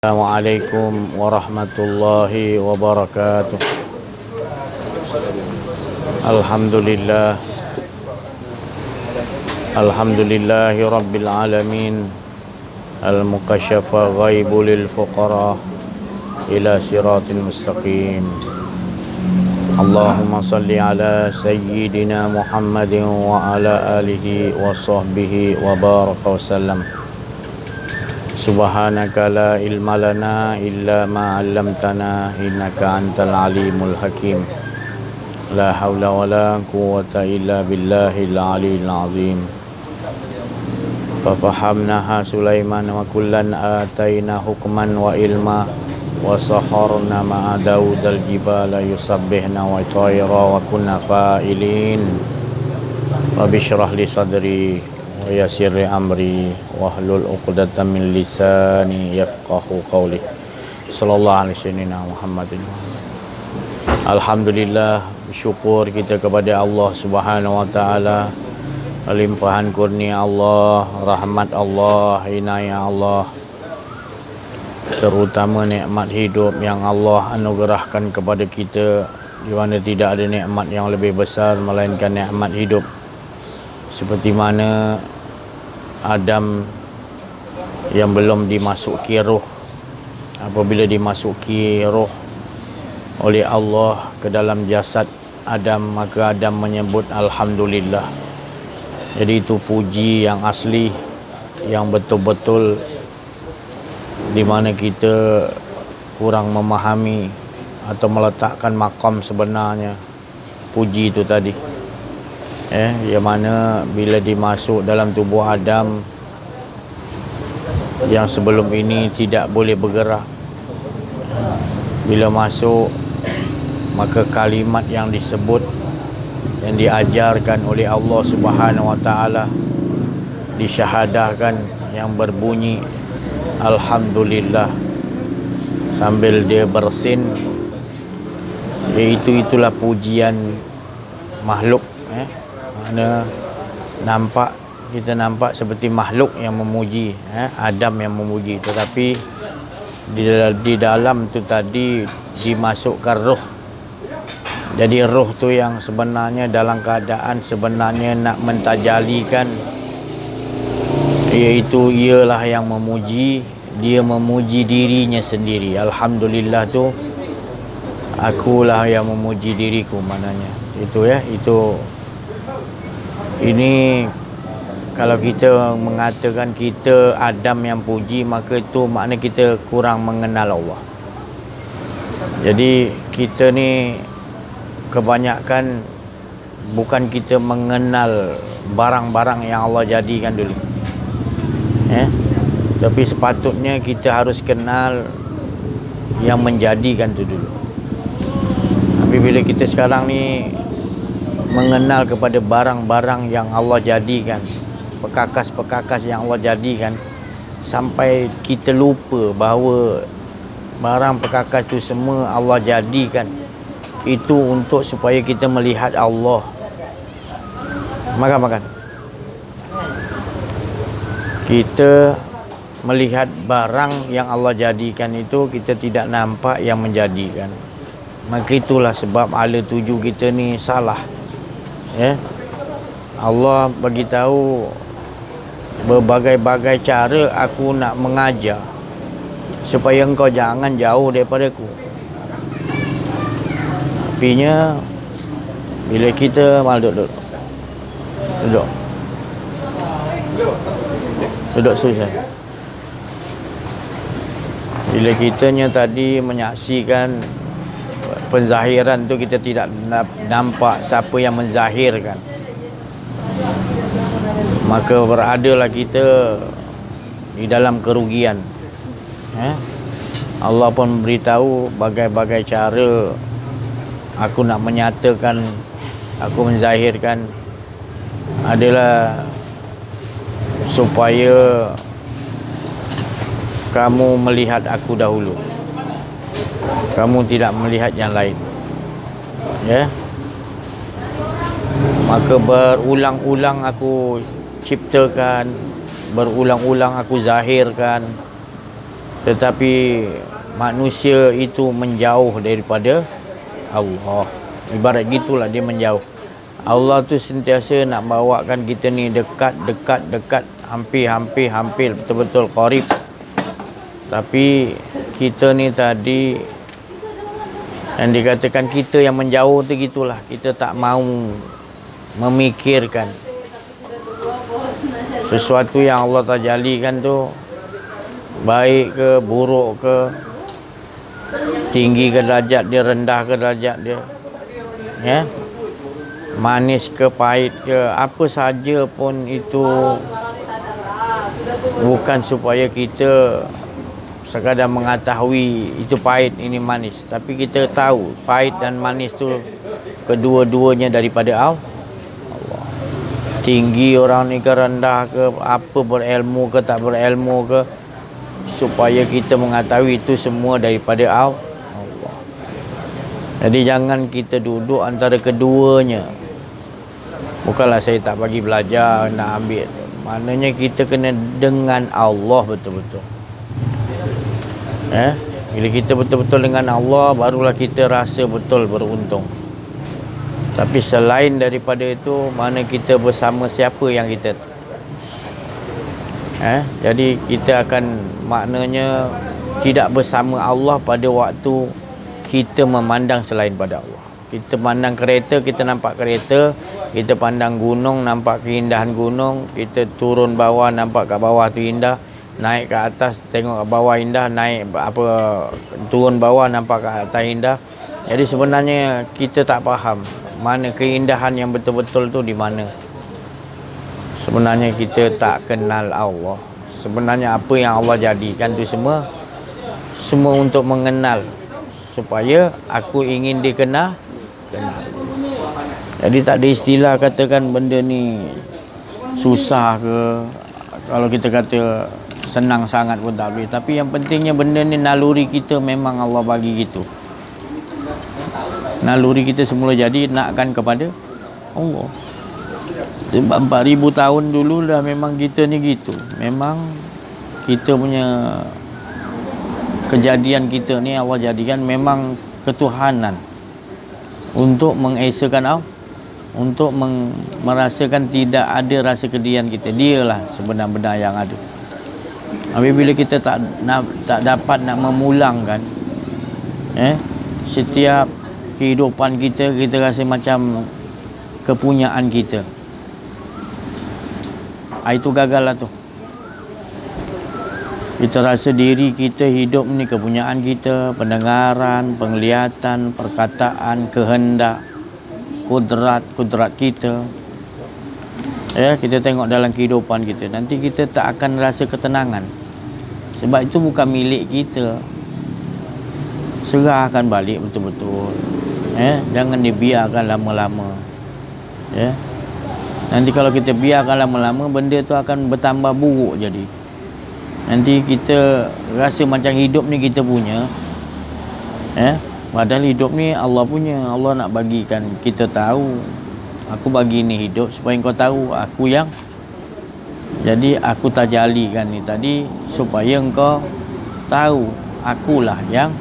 Assalamualaikum warahmatullahi wabarakatuh. Alhamdulillah. Alhamdulillahi rabbil alamin. Al-mukasyafa ghaibu lil fuqara ila siratil mustaqim. Allahumma salli ala sayyidina Muhammadin wa ala alihi wa sahbihi wa baraka wa sallam. Subhanaka la ilma lana illa ma 'allamtana innaka antal alimul hakim. La haula wala quwwata illa billahil aliyil azim. Fa fahamnaha Sulaiman wa kullan ataina hukman wa ilma wa saharna ma'a Daudal jibala yusabbihna wa tayra wa kunna fa'ilin. Rabbi shrah li sadri wa yassir li amri wahlul 'uqdatam min lisani yafqahu qawli. Sallallahu alaihi wasallam Muhammadin. Alhamdulillah, bersyukur kita kepada Allah Subhanahu wa taala, limpahan kurnia Allah, rahmat Allah, inayah Allah, terutama nikmat hidup yang Allah anugerahkan kepada kita, di mana tidak ada nikmat yang lebih besar melainkan nikmat hidup. Seperti mana Adam yang belum dimasuki roh, apabila dimasuki roh oleh Allah ke dalam jasad Adam, maka Adam menyebut Alhamdulillah. Jadi itu puji yang asli, yang betul-betul di mana kita kurang memahami atau meletakkan makam sebenarnya puji itu tadi. Yang mana bila dimasuk dalam tubuh Adam yang sebelum ini tidak boleh bergerak, bila masuk, maka kalimat yang disebut, yang diajarkan oleh Allah Subhanahu wa taala, disyahadahkan, yang berbunyi Alhamdulillah sambil dia bersin, iaitu itulah pujian makhluk. Mana kita nampak seperti makhluk yang memuji, Adam yang memuji, tetapi di dalam tu tadi dimasukkan roh. Jadi roh tu yang sebenarnya dalam keadaan sebenarnya nak mentajalikan, iaitu ialah yang memuji, dia memuji dirinya sendiri. Alhamdulillah tu, akulah yang memuji diriku, maknanya itu itu. Ini kalau kita mengatakan kita Adam yang puji, maka itu makna kita kurang mengenal Allah. Jadi kita ni kebanyakan bukan kita mengenal barang-barang yang Allah jadikan dulu, tapi sepatutnya kita harus kenal yang menjadikan tu dulu. Tapi bila kita sekarang ni mengenal kepada barang-barang yang Allah jadikan, perkakas-perkakas yang Allah jadikan, sampai kita lupa bahawa barang perkakas itu semua Allah jadikan itu untuk supaya kita melihat Allah. Makan. Kita melihat barang yang Allah jadikan itu, kita tidak nampak yang menjadikan. Maka itulah sebab ala tuju kita ni salah. Allah bagi tahu berbagai-bagai cara aku nak mengajar supaya engkau jangan jauh daripada aku. Artinya bila kita duduk susah. Bila kitanya tadi menyaksikan penzahiran tu, kita tidak nampak siapa yang menzahirkan, maka beradalah kita di dalam kerugian. Allah pun beritahu bagai-bagai cara aku nak menyatakan, aku menzahirkan, adalah supaya kamu melihat aku dahulu, kamu tidak melihat yang lain. Maka berulang-ulang aku ciptakan, berulang-ulang aku zahirkan, Tetapi manusia itu menjauh daripada Allah. Ibarat gitulah dia menjauh. Allah tu sentiasa nak bawakan kita ni dekat, hampir, betul-betul qarib. Tapi kita ni tadi yang dikatakan kita yang menjauh tu gitulah. Kita tak mau memikirkan sesuatu yang Allah tajalikan tu baik ke, buruk ke, tinggi ke derajat dia, rendah ke derajat dia, ya, manis ke, pahit ke, apa saja pun itu bukan supaya kita sekadar mengetahui itu pahit, ini manis, tapi kita tahu pahit dan manis tu kedua-duanya daripada Allah. Tinggi orang ni ke, rendah ke, apa, berilmu ke tak berilmu ke, supaya kita mengetahui itu semua daripada Allah. Jadi jangan kita duduk antara keduanya. Bukanlah saya tak bagi belajar, nak ambil. Maknanya kita kena dengan Allah betul-betul. Bila kita betul-betul dengan Allah, barulah kita rasa betul beruntung. Tapi selain daripada itu, mana kita bersama siapa yang kita jadi kita akan maknanya tidak bersama Allah pada waktu kita memandang selain pada Allah. Kita pandang kereta, kita nampak kereta. Kita pandang gunung, nampak keindahan gunung. Kita turun bawah, nampak kat bawah tu indah. Naik ke atas, tengok kat bawah indah. Naik turun bawah, nampak kat atas indah. Jadi sebenarnya kita tak faham mana keindahan yang betul-betul tu di mana. Sebenarnya kita tak kenal Allah. Sebenarnya apa yang Allah jadikan tu semua untuk mengenal, supaya aku ingin dikenal. Jadi tak ada istilah katakan benda ni susah ke, kalau kita kata senang sangat pun tak boleh. Tapi yang pentingnya benda ni naluri kita memang Allah bagi gitu. Naluri kita semula jadi nakkan kepada Allah. 4,000 tahun dulu dah memang kita ni gitu. Memang kita punya kejadian kita ni Allah jadikan memang ketuhanan untuk mengesakan Allah, untuk merasakan tidak ada rasa kedian kita. Dialah sebenar-benar yang ada. Apabila kita tak dapat nak memulangkan setiap kehidupan kita rasa macam kepunyaan kita, itu gagal lah tu. Kita rasa diri kita hidup ni kepunyaan kita, pendengaran, penglihatan, perkataan, kehendak, kudrat kita. Kita tengok dalam kehidupan kita, nanti kita tak akan rasa ketenangan. Sebab itu bukan milik kita. Serahkan balik betul-betul. Jangan dibiarkan lama-lama. Nanti kalau kita biarkan lama-lama, benda tu akan bertambah buruk jadi. Nanti kita rasa macam hidup ni kita punya. Padahal hidup ni Allah punya. Allah nak bagikan kita tahu, aku bagi ni hidup supaya kau tahu aku yang. Jadi aku tajalikan ni tadi supaya engkau tahu akulah yang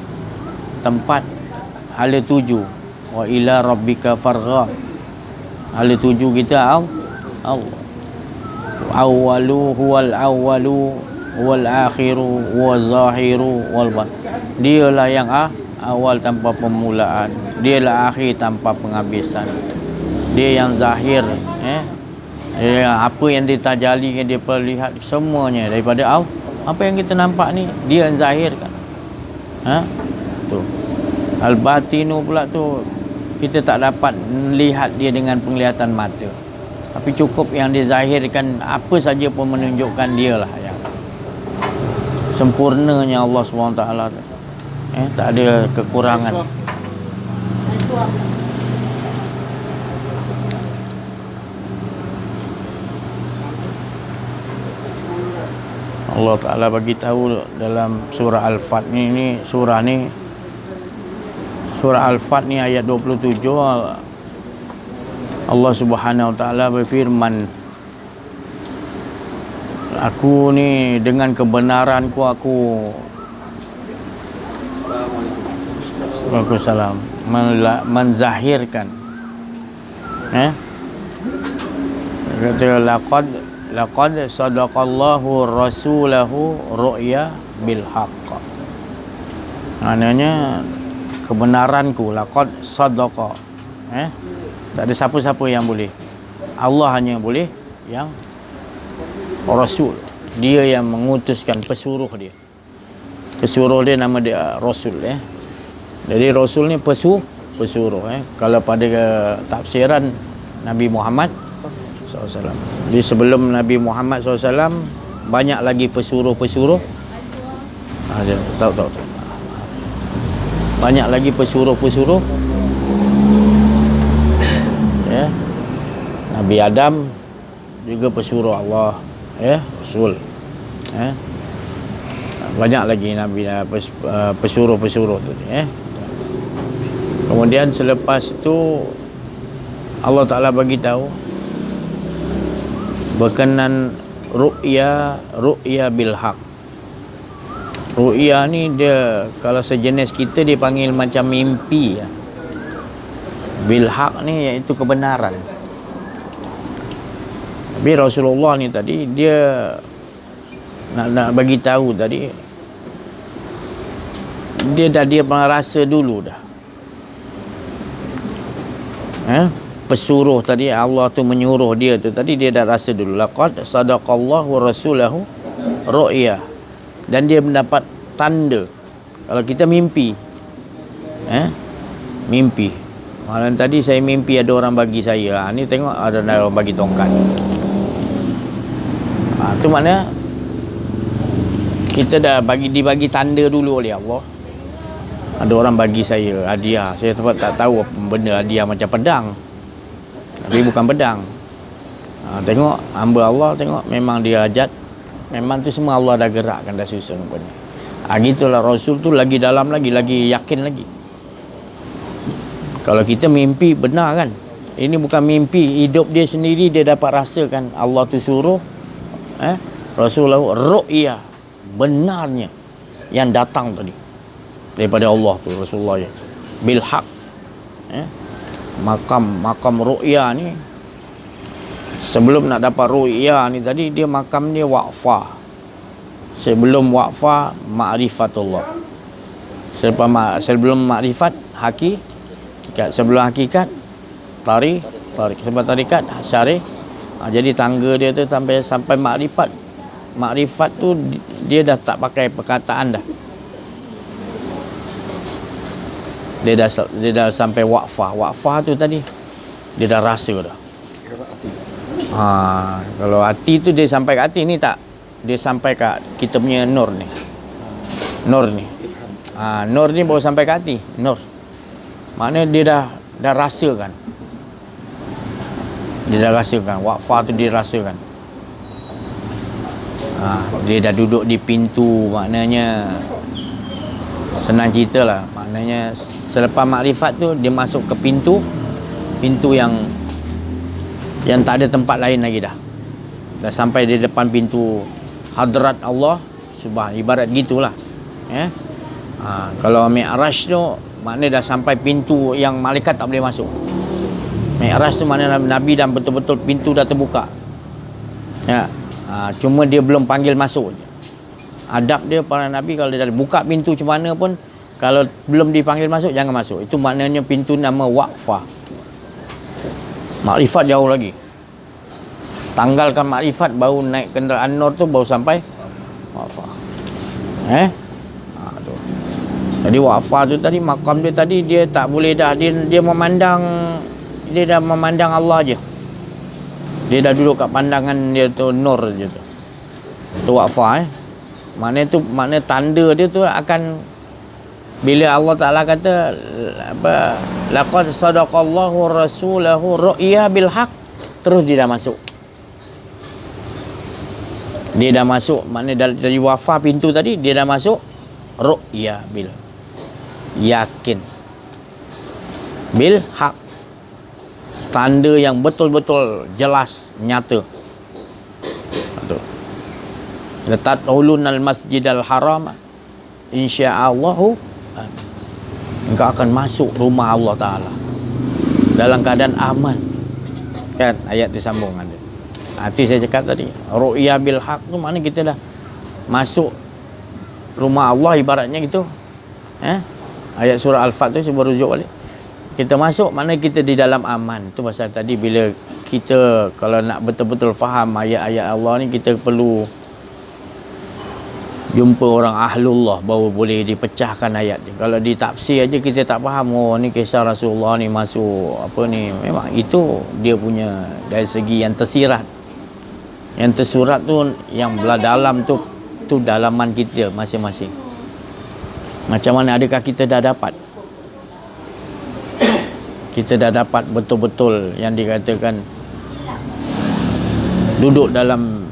tempat hala tuju. Wa ila rabbika farghab. Hala tuju kita Allah. Awwalu huwal awwalu wal akhiru wal zahiru wal batin. Dialah yang awal tanpa permulaan, dialah akhir tanpa penghabisan. Dia yang zahir, apa yang ditajali, yang dia perlihat, semuanya daripada Allah. Apa yang kita nampak ni dia yang zahirkan. Tu. Al batinu pula tu kita tak dapat melihat dia dengan penglihatan mata. Tapi cukup yang dizahirkan, apa saja pun menunjukkan dialah yang sempurnanya Allah SWT. Tak ada kekurangan. Allah Ta'ala bagi tahu dalam surah Al-Fat ni surah Al-Fat ni ayat 27, Allah Subhanahu Wa Ta'ala berfirman, aku ni dengan kebenaranku aku Waalaikumsalam. Menzahirkan. Kata laqad sadaqallahu rasulahu ru'ya bil haqq. Maknanya kebenaranku laqad sadaqa. Tak ada siapa-siapa yang boleh. Allah hanya boleh, yang Rasul. Dia yang mengutuskan pesuruh dia. Pesuruh dia nama dia Rasul. Jadi Rasul ni pesuruh. Kalau pada tafsiran Nabi Muhammad SAW. Jadi sebelum Nabi Muhammad SAW banyak lagi pesuruh-pesuruh. Tahu. Banyak lagi pesuruh-pesuruh. Nabi Adam juga pesuruh Allah, Rasul. Banyak lagi Nabi pesuruh-pesuruh tu. Kemudian selepas itu Allah Ta'ala bagi tahu berkenan ru'ya bil haq. Ru'ya ni dia kalau sejenis kita dipanggil macam mimpi. Bil haq ni iaitu kebenaran. Tapi Rasulullah ni tadi dia nak bagi tahu tadi, dia pernah rasa dulu dah. Pesuruh tadi Allah tu menyuruh dia tu tadi dia dah rasa dulu. Laqad sadaqallahu rasulahu ru'ya. Dan dia mendapat tanda kalau kita mimpi. Mimpi. Malam tadi saya mimpi ada orang bagi saya. Ni tengok ada orang bagi tongkat. Itu makna kita dah dibagi tanda dulu oleh Allah. Ada orang bagi saya hadiah. Saya tak tahu apa benda hadiah, macam pedang. Tapi bukan pedang. Tengok hamba Allah, tengok memang dia hajat. Memang tu semua Allah dah gerakkan, dah susun rupanya. Gitulah Rasul tu lagi dalam lagi yakin lagi. Kalau kita mimpi benar kan. Ini bukan mimpi, hidup dia sendiri dia dapat rasakan Allah tu suruh. Rasulullah ru'ya, benarnya yang datang tadi daripada Allah tu Rasulullah ya. Bil haq. Makam ru'ya ni sebelum nak dapat ru'ya ni tadi dia makam dia waqfah. Sebelum waqfah ma'rifatullah. Sebelum ma'rifat hakikat. Sebelum hakikat tarik. Sebelum tarikat syarih. Jadi tangga dia tu sampai makrifat. Makrifat tu dia dah tak pakai perkataan dah. Dia dah sampai waqfah. Waqfah tu tadi dia dah rasa dah. Kalau hati tu dia sampai ke hati ni tak. Dia sampai ke kita punya nur ni. Nur ni. Nur ni baru sampai ke hati. Nur. Maknanya dia dah rasakan. Dia dah rasakan. Waqfah tu dia rasakan. Dia dah duduk di pintu. Maknanya senang cerita lah. Maknanya selepas makrifat tu dia masuk ke pintu yang tak ada tempat lain lagi dah. Dah sampai di depan pintu hadrat Allah Subhanahu. Ibarat gitulah. Kalau Mi'raj tu maknanya dah sampai pintu yang malaikat tak boleh masuk. Mi'raj tu maknanya Nabi dan betul-betul pintu dah terbuka. Cuma dia belum panggil masuk je. Adab dia para Nabi kalau dia dah buka pintu macam mana pun, kalau belum dipanggil masuk jangan masuk. Itu maknanya pintu nama waqfah. Makrifat jauh lagi. Tanggalkan makrifat baru naik kenderaan nur tu baru sampai waqfah. Tu. Jadi waqfah tu tadi makam dia tadi dia tak boleh dah dia memandang, dia dah memandang Allah je. Dia dah duduk kat pandangan dia tu nur je tu. Tu waqfah maknanya tanda dia tu akan bila Allah Taala kata apa, laqad sadaqallahu rasulahu ru'ya bil haq, terus dia dah masuk. Dia dah masuk, maknanya dari waqfah pintu tadi dia dah masuk ru'ya bil, yakin bil haq, tanda yang betul-betul jelas nyata. Letat ulunal masjidal haram insyaallahu. engkau akan masuk rumah Allah Ta'ala dalam keadaan aman. Kan ayat disambung ada. Nanti saya cakap tadi, ru'ya bil haq tu mana kita dah masuk rumah Allah ibaratnya gitu. Ayat surah Al-Fat tu saya berujuk balik. Kita masuk mana kita di dalam aman. Tu pasal tadi bila kita kalau nak betul-betul faham ayat-ayat Allah ni, kita perlu jumpa orang ahlullah baru boleh dipecahkan ayat ni. Kalau ditafsir aja kita tak faham, oh ni kisah Rasulullah ni masuk apa ni. Memang itu dia punya dari segi yang tersirat. Yang tersurat tu yang belah dalam tu dalaman kita masing-masing. Macam mana, adakah kita dah dapat? Kita dah dapat betul-betul yang dikatakan duduk dalam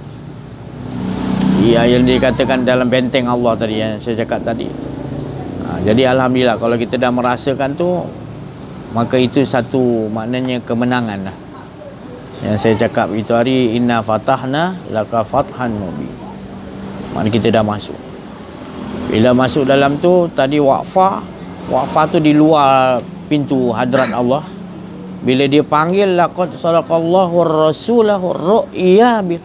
yang dikatakan dalam benteng Allah tadi yang saya cakap tadi. Jadi alhamdulillah kalau kita dah merasakan tu, maka itu satu maknanya kemenangan lah. Yang saya cakap itu hari, inna fatahna laka fathan mubin. Maknanya kita dah masuk. Bila masuk dalam tu tadi waqfah tu di luar pintu hadrat Allah. Bila dia panggil laqad sadaqallahu rasulahu ru'ya bil,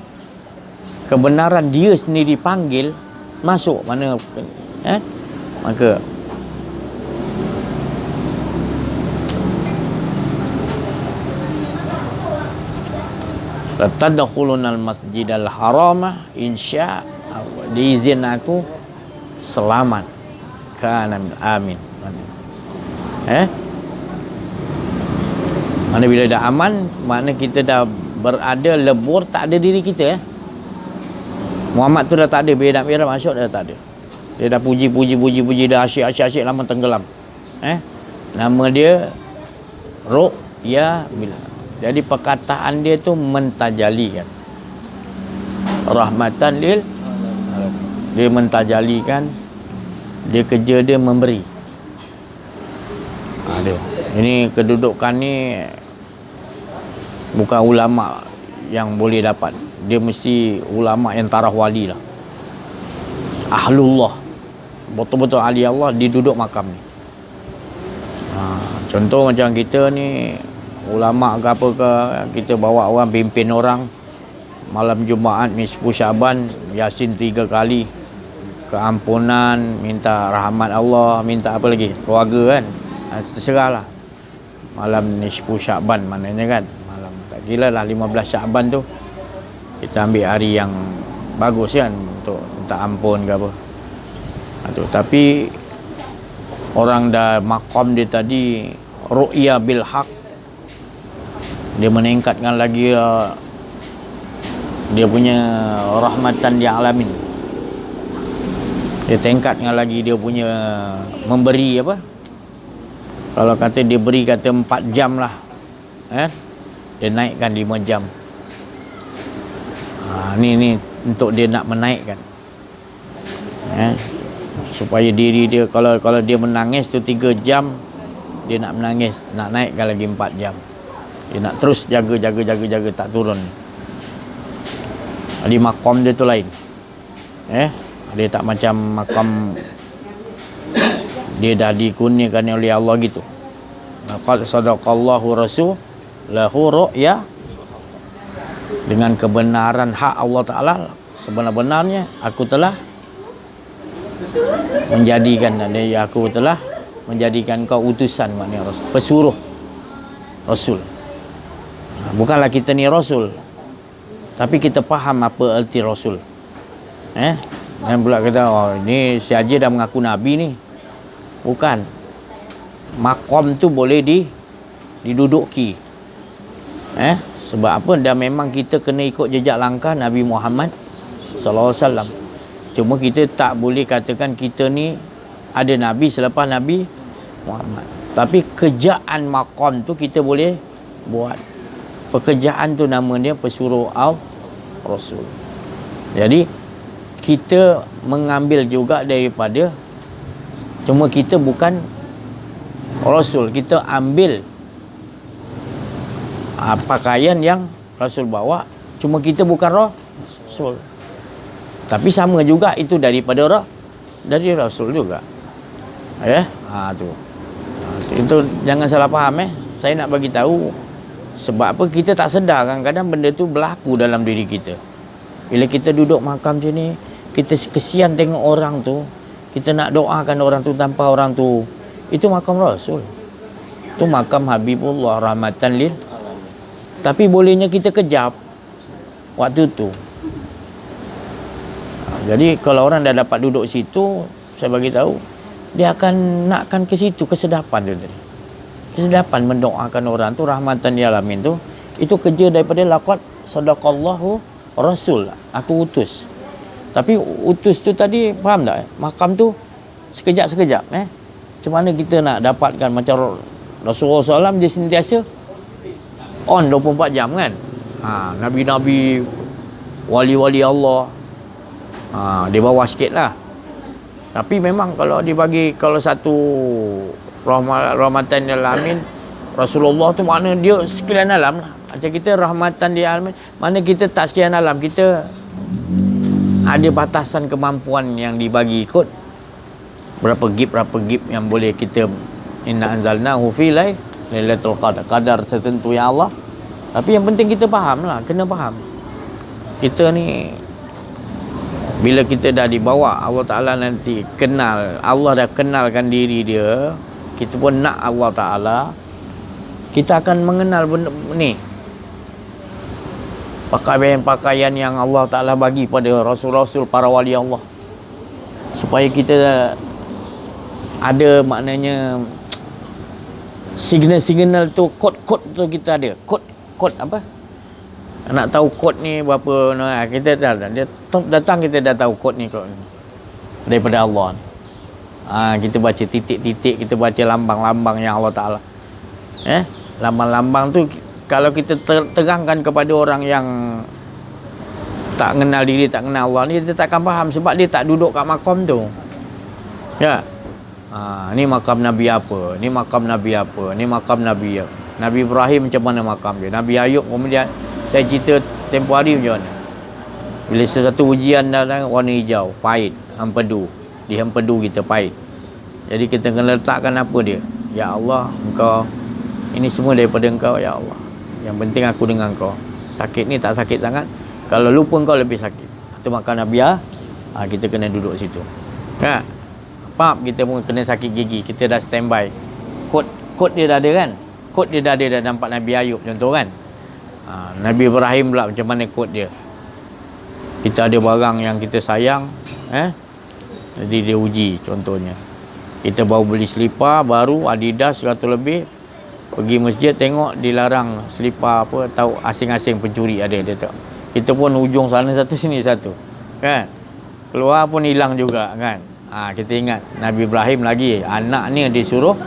kebenaran dia sendiri panggil, masuk mana maka tadkhulunal masjidal haramah insya Allah, diizin aku selamat, kana amin. Mana bila dah aman, makna kita dah berada lebur, tak ada diri kita. Muhammad tu dah tak ada. Bila nak Mi'raj masuk dah tak ada. Dia dah puji dah asyik lama tenggelam. Nama dia ru'ya bil. Jadi perkataan dia tu mentajalikan rahmatan lil, dia mentajalikan, dia kerja dia memberi. Dia. Ini kedudukan ni bukan ulama yang boleh dapat. Dia mesti ulama yang taraf wali lah. Ahlullah. Betul-betul ahli Allah diduduk makam ni. Contoh macam kita ni, ulama ke apa ke, kita bawa orang, pimpin orang, malam Jumaat nisfu Syaban, Yasin 3 kali, keampunan, minta rahmat Allah, minta apa lagi, keluarga kan. Terserahlah. Malam nisfu Syaban maknanya kan, malam tak gila lah 15 Syaban tu kita ambil hari yang bagus kan untuk minta ampun ke apa. Tapi orang dah maqam dia tadi ru'ya bil haq, dia meningkatkan lagi dia punya rahmatan di alamin. Dia tingkatkan lagi dia punya memberi apa. Kalau kata dia beri kata 4 jam lah, dia naikkan 5 jam. Ni untuk dia nak menaikkan, supaya diri dia kalau dia menangis tu 3 jam, dia nak menangis, nak naikkan lagi 4 jam. Dia nak terus jaga tak turun. Jadi maqam dia tu lain. Dia tak macam maqam dia dah dikurniakan oleh Allah gitu. Laqad sadaqallahu rasulahu ru'ya, dengan kebenaran hak Allah Ta'ala, sebenar-benarnya aku telah menjadikan kau utusan, maknanya rasul, pesuruh rasul. Bukanlah kita ni rasul, tapi kita faham apa erti rasul. Dan pula kata, oh ni si Haji dah mengaku nabi ni. Bukan. Maqam tu boleh diduduki. Sebab apa? Dah memang kita kena ikut jejak langkah Nabi Muhammad sallallahu alaihi wasallam. Cuma kita tak boleh katakan kita ni ada nabi selepas Nabi Muhammad. Tapi kerjaan maqam tu kita boleh buat. Pekerjaan tu nama dia pesuruh Rasul. Jadi kita mengambil juga daripada, cuma kita bukan Rasul, kita ambil pakaian yang Rasul bawa, cuma kita bukan Rasul. Tapi sama juga itu dari Rasul juga. Tu. Itu jangan salah faham. Saya nak bagi tahu sebab apa kita tak sedar kadang-kadang benda tu berlaku dalam diri kita. Bila kita duduk makam sini, kita kesian tengok orang tu, kita nak doakan orang tu tanpa orang tu. Itu makam Rasul. Itu makam Habibullah rahmatan lil. Tapi bolehnya kita kejap waktu tu. Jadi kalau orang dah dapat duduk situ, saya bagi tahu dia akan nakkan ke situ kesedapan tu tadi. Kesedapan mendoakan orang tu rahmatan lil alamin tu. Itu kerja daripada laqad sadaqallahu rasul. Aku utus. Tapi utus tu tadi faham tak? Makam tu sekejap-sekejap Macam mana kita nak dapatkan macam Rasulullah SAW dia sentiasa on 24 jam kan. Nabi-nabi, wali-wali Allah, dia bawah sikit lah. Tapi memang kalau dibagi, kalau satu rahmatan lil alamin, Rasulullah tu makna dia sekalian alam lah. Macam kita rahmatan lil alamin, mana kita tak sekalian alam, kita ada batasan kemampuan yang dibagi ikut berapa gib yang boleh kita. Inna anzalnahu fi lailatul qadar, qadar tertentu ya Allah. Tapi yang penting kita faham lah, kena faham. Kita ni bila kita dah dibawa Allah Ta'ala nanti kenal, Allah dah kenalkan diri dia, kita pun nak Allah Ta'ala, kita akan mengenal benda ni, pakaian-pakaian yang Allah Ta'ala bagi pada Rasul-Rasul, para wali Allah, supaya kita ada maknanya signal-signal tu, kod-kod tu kita ada. Kod apa? Nak tahu kod ni berapa, kita dah dia datang, kita dah tahu kod ni daripada Allah. Kita baca titik-titik, kita baca lambang-lambang yang Allah Ta'ala. Lambang-lambang tu kalau kita terangkan kepada orang yang tak kenal diri, tak kenal Allah ni, dia tak akan faham sebab dia tak duduk kat makam tu. Ya. Ni makam Nabi apa, ni makam Nabi apa, ni makam Nabi apa. Nabi Ibrahim macam mana makam dia, Nabi Ayub kemudian saya cerita tempoh hari macam mana. Bila sesuatu ujian dah warna hijau, pahit, hempedu. Di hempedu kita pahit. Jadi kita kena letakkan apa dia. Ya Allah, engkau, ini semua daripada engkau ya Allah. Yang penting aku dengan engkau. Sakit ni tak sakit sangat. Kalau lupa engkau lebih sakit. Itu makam Nabi kita kena duduk situ. Ya. Pap, kita pun kena sakit gigi, kita dah standby. Kod dia dah ada kan? Kod dia dah ada, dah nampak Nabi Ayub contoh kan? Nabi Ibrahim pula macam mana kod dia? Kita ada barang yang kita sayang, jadi dia uji contohnya. Kita baru beli selipar baru Adidas 100 lebih, pergi masjid tengok dilarang selipar apa, tahu asing-asing pencuri ada dia tak. Kita pun ujung sana satu sini satu. Kan? Keluar pun hilang juga kan? Kita ingat Nabi Ibrahim lagi anak ni disuruh,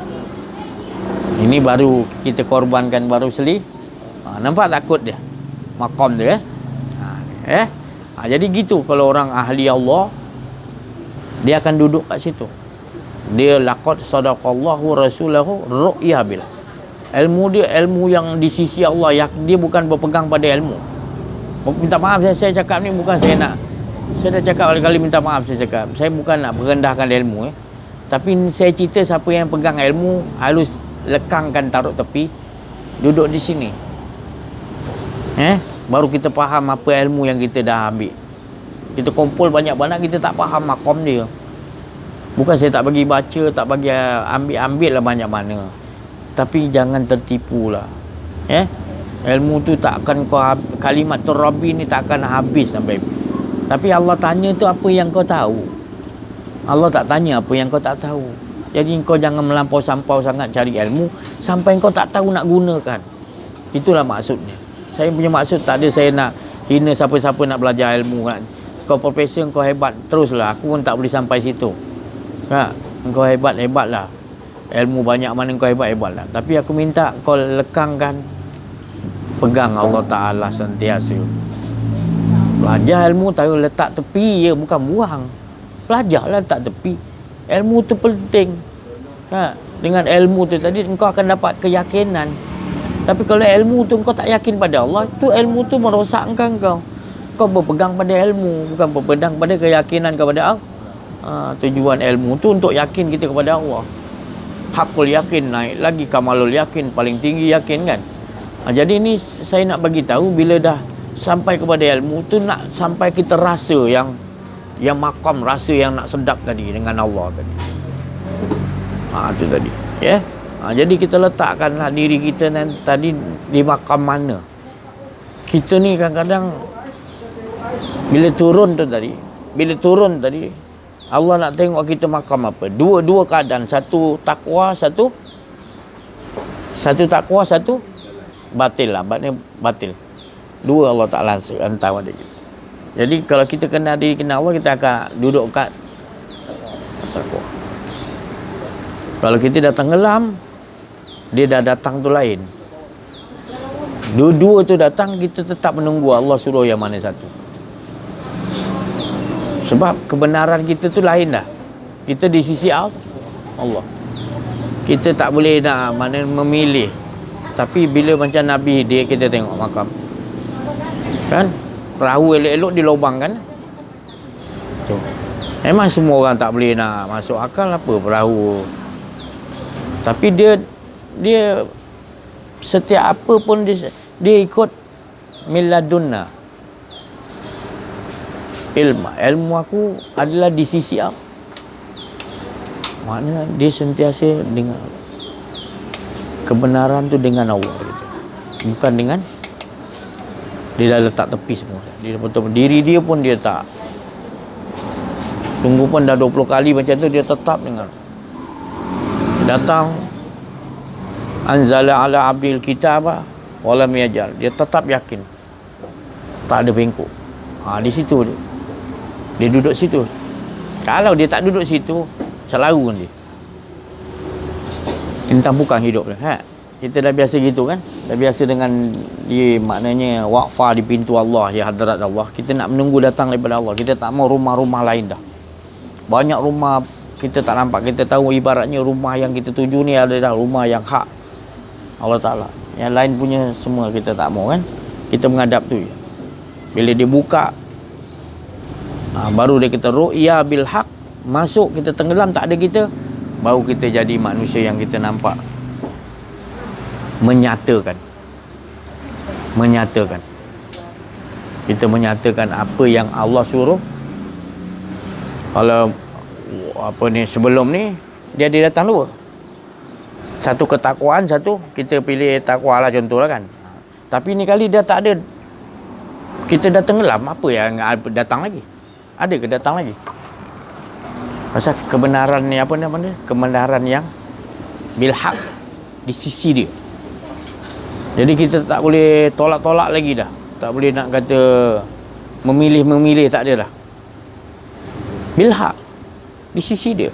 ini baru kita korbankan baru nampak takut dia makam dia jadi gitu. Kalau orang ahli Allah, dia akan duduk kat situ. Dia laqad sadaqallahu rasulahu ru'ya bil ilmu dia, ilmu yang di sisi Allah, dia bukan berpegang pada ilmu. Minta maaf saya cakap ni bukan saya dah cakap kali-kali, minta maaf saya cakap. Saya bukan nak merendahkan ilmu tapi saya cerita siapa yang pegang ilmu halus lekangkan, taruh tepi, duduk di sini. Baru kita faham apa ilmu yang kita dah ambil. Kita kumpul banyak-banyak, kita tak faham makom dia. Bukan saya tak bagi baca, tak bagi ambil lah banyak mana. Tapi jangan tertipu lah. Ilmu tu tak akan kalimat tu Rabbi ni tak akan habis sampai. Tapi Allah tanya tu apa yang kau tahu. Allah tak tanya apa yang kau tak tahu. Jadi kau jangan melampau-sampau sangat cari ilmu sampai kau tak tahu nak gunakan. Itulah maksudnya. Saya punya maksud tak ada saya nak hina siapa-siapa nak belajar ilmu. Kau profesor, kau hebat, teruslah. Aku pun tak boleh sampai situ. Kau hebat-hebat lah. Ilmu banyak mana kau hebat-hebat lah. Tapi aku minta kau lekangkan, pegang Allah Ta'ala sentiasa. Belajar ilmu tahu letak tepi je, bukan buang. Belajarlah letak tepi. Ilmu tu penting. Dengan ilmu tu tadi engkau akan dapat keyakinan. Tapi kalau ilmu tu engkau tak yakin pada Allah, tu ilmu tu merosakkan kau. Kau berpegang pada ilmu, bukan berpegang pada keyakinan kepada Allah. Tujuan ilmu tu untuk yakin kita kepada Allah. hakul yakin, naik lagi kamalul yakin, paling tinggi yakin kan. Jadi ni saya nak bagi tahu, bila dah sampai kepada ilmu tu, nak sampai kita rasa yang makam, rasa yang nak sedap tadi dengan Allah tadi. Itu tadi, ya. Jadi kita letakkanlah diri kita tadi di makam mana. Kita ni kadang-kadang bila turun tadi Allah nak tengok kita makam apa. Dua keadaan, satu takwa, satu takwa, satu batil lah, batil. Dua Allah Ta'ala hantar pada kita. Jadi kalau kita kenal diri, kenal Allah, kita akan duduk kat takwa. Kalau kita dah tenggelam, dia dah datang tu lain. Dua-dua tu datang, kita tetap menunggu Allah suruh yang mana satu. Sebab kebenaran kita tu lain dah. Kita di sisi Allah. Kita tak boleh nak mana memilih. Tapi bila macam Nabi dia, kita tengok makam, kan, perahu elok-elok dilobangkan tu. Memang semua orang tak boleh nak masuk akal apa perahu. Tapi dia setiap apa pun dia ikut miladunna. Ilmu aku adalah di sisi Allah. Maknanya dia sentiasa dengan kebenaran tu dengan Allah gitu. Bukan dengan dia dah letak tepi semua. Dia betul diri dia pun dia tak. Tunggu pun dah 20 kali macam tu, dia tetap dengan. Datang anzala ala abdil kitaba walam yajal. Dia tetap yakin. Tak ada bengkok. Di situ dia duduk situ. Kalau dia tak duduk situ, selalu dia. Tentang bukan hidup dia. Kita dah biasa gitu kan. Dah biasa dengan dia, maknanya waqfah di pintu Allah, ya hadrat Allah. Kita nak menunggu datang daripada Allah. Kita tak mau rumah-rumah lain dah. Banyak rumah kita tak nampak. Kita tahu ibaratnya rumah yang kita tuju ni adalah rumah yang hak Allah Ta'ala. Yang lain punya semua kita tak mau kan. Kita menghadap tu. Bila dia buka, baru dia kata ru'ya bil haq, masuk, kita tenggelam, tak ada kita, baru kita jadi manusia yang kita nampak menyatakan kita menyatakan apa yang Allah suruh. Kalau apa ni sebelum ni dia datang dua, satu ketakwaan, satu kita pilih takwa lah contohlah kan. Tapi ni kali dia tak ada, kita dah tenggelam, apa yang datang lagi? Ada ke datang lagi? Pasal kebenaran ni apa namanya? Kebenaran yang bilhaq di sisi dia. Jadi kita tak boleh tolak-tolak lagi dah. Tak boleh nak kata memilih-memilih, tak ada dah. Bilhaq di sisi dia.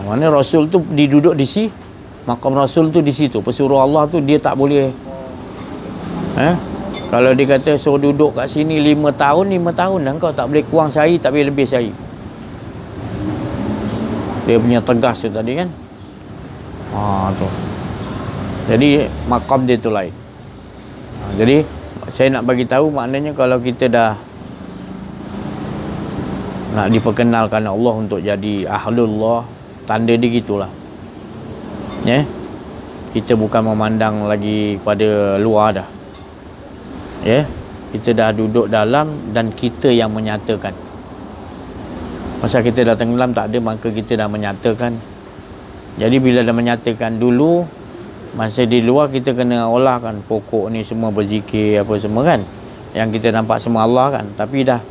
Mana Rasul tu diduduk di sini, makam Rasul tu di situ. Pesuruh Allah tu dia tak boleh. Kalau dia kata suruh duduk kat sini 5 tahun dah, kau tak boleh kurang sehari, tak boleh lebih sehari. Dia punya tegas tu tadi kan. Tu. Jadi makam dia tu lain. Jadi saya nak bagi tahu, maknanya kalau kita dah nak diperkenalkan Allah untuk jadi ahlullah, tanda dia gitulah. Kita bukan memandang lagi pada luar dah. Kita dah duduk dalam dan kita yang menyatakan. Masa kita dah tenggelam tak ada, maka kita dah menyatakan. Jadi bila dah menyatakan dulu, masa di luar kita kena olah kan, pokok ni semua berzikir apa semua kan, yang kita nampak semua Allah kan. Tapi dah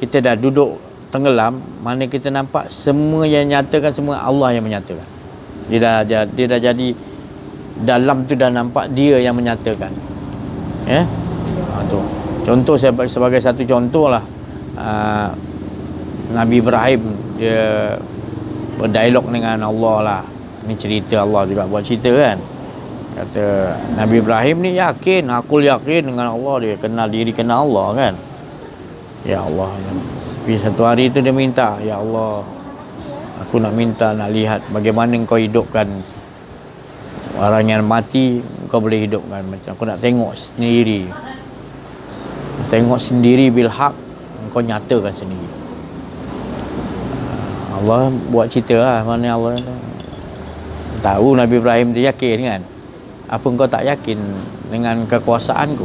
kita dah duduk tenggelam, mana kita nampak semua yang nyatakan, semua Allah yang menyatakan. Dia dah jadi dalam tu dah nampak dia yang menyatakan. Tu contoh, saya sebagai satu contoh lah, Nabi Ibrahim dia berdialog dengan Allah lah. Ni cerita Allah juga buat cerita kan. Kata Nabi Ibrahim ni yakin, aku yakin dengan Allah, dia kenal diri, kenal Allah kan. Ya Allah, tapi satu hari tu dia minta, ya Allah, aku nak minta, nak lihat bagaimana kau hidupkan orang yang mati, kau boleh hidupkan. Macam aku nak tengok sendiri bil haq, kau nyatakan sendiri. Allah buat cerita lah, mana Allah tahu Nabi Ibrahim tu yakin kan. Apa engkau tak yakin dengan kekuasaanku?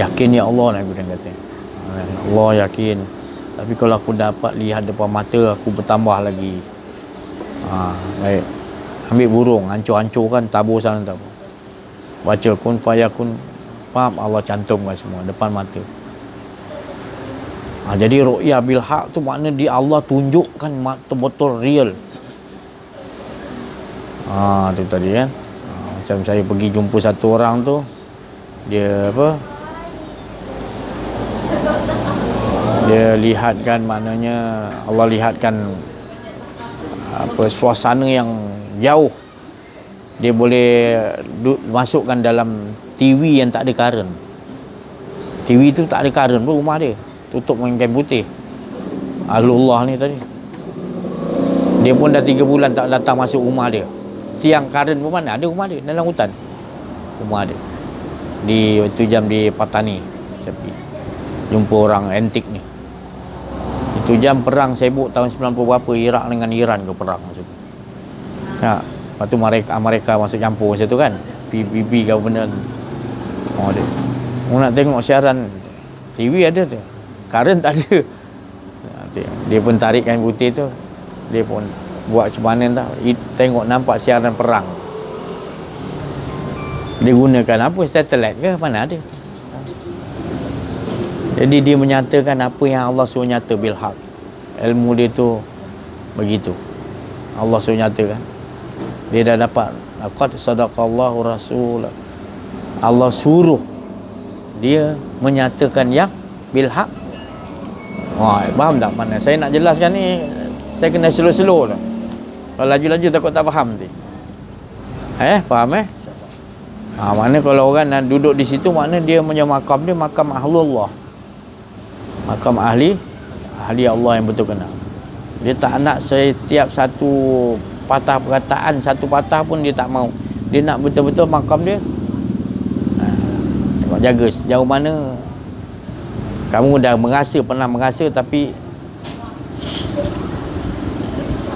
Yakin ya Allah, Nabi Ibrahim kata. Allah yakin. Tapi kalau aku dapat lihat depan mata, aku bertambah lagi. Baik. Ambil burung, hancur-hancurkan, tabur sana tabur. Baca kun fayakun, pam, Allah cantumkan semua depan mata. Jadi ru'ya bil haq tu makna di Allah tunjukkan betul-betul real. Tu tadi kan. Macam saya pergi jumpa satu orang tu, dia apa? Dia lihatkan, maknanya Allah lihatkan apa suasana yang jauh. Dia boleh masukkan dalam TV yang tak ada karen. TV tu tak ada karen pun rumah dia. Tutup dengan kain putih. Ahlullah ni tadi. Dia pun dah 3 bulan tak datang masuk rumah dia. Tiang karen pun mana? Ada rumah dia dalam hutan. Rumah dia. Di itu jam di Patani. Tapi jumpa orang antik ni. Itu jam perang sibuk tahun 90 berapa, Iraq dengan Iran ke perang macam tu. Ya, lepas tu Amerika masuk campur macam tu kan. PBB ke apa benda. Dia. Nak tengok siaran TV ada tu. Karen tak ada. Dia pun tarik kain putih tu. Dia pun buat macam mana tak. Tengok nampak siaran perang. Dia gunakan apa? Satelit ke? Mana ada. Jadi dia menyatakan apa yang Allah suruh nyata bil haq. Ilmu dia tu begitu. Allah suruh nyatakan. Dia dah dapat. Laqad sadaqallahu rasul. Allah suruh dia menyatakan yang bil haq. Faham tak mana? Saya nak jelaskan ni, saya kena slow-slow lah. Kalau laju-laju takut tak faham nanti. Faham mana kalau orang nak duduk di situ, makna dia punya makam dia makam ahlullah. Makam ahli Allah yang betul kenal. Dia tak nak setiap satu patah perkataan, satu patah pun dia tak mau. Dia nak betul-betul makam dia. Jaga sejauh mana kamu dah pernah merasa, tapi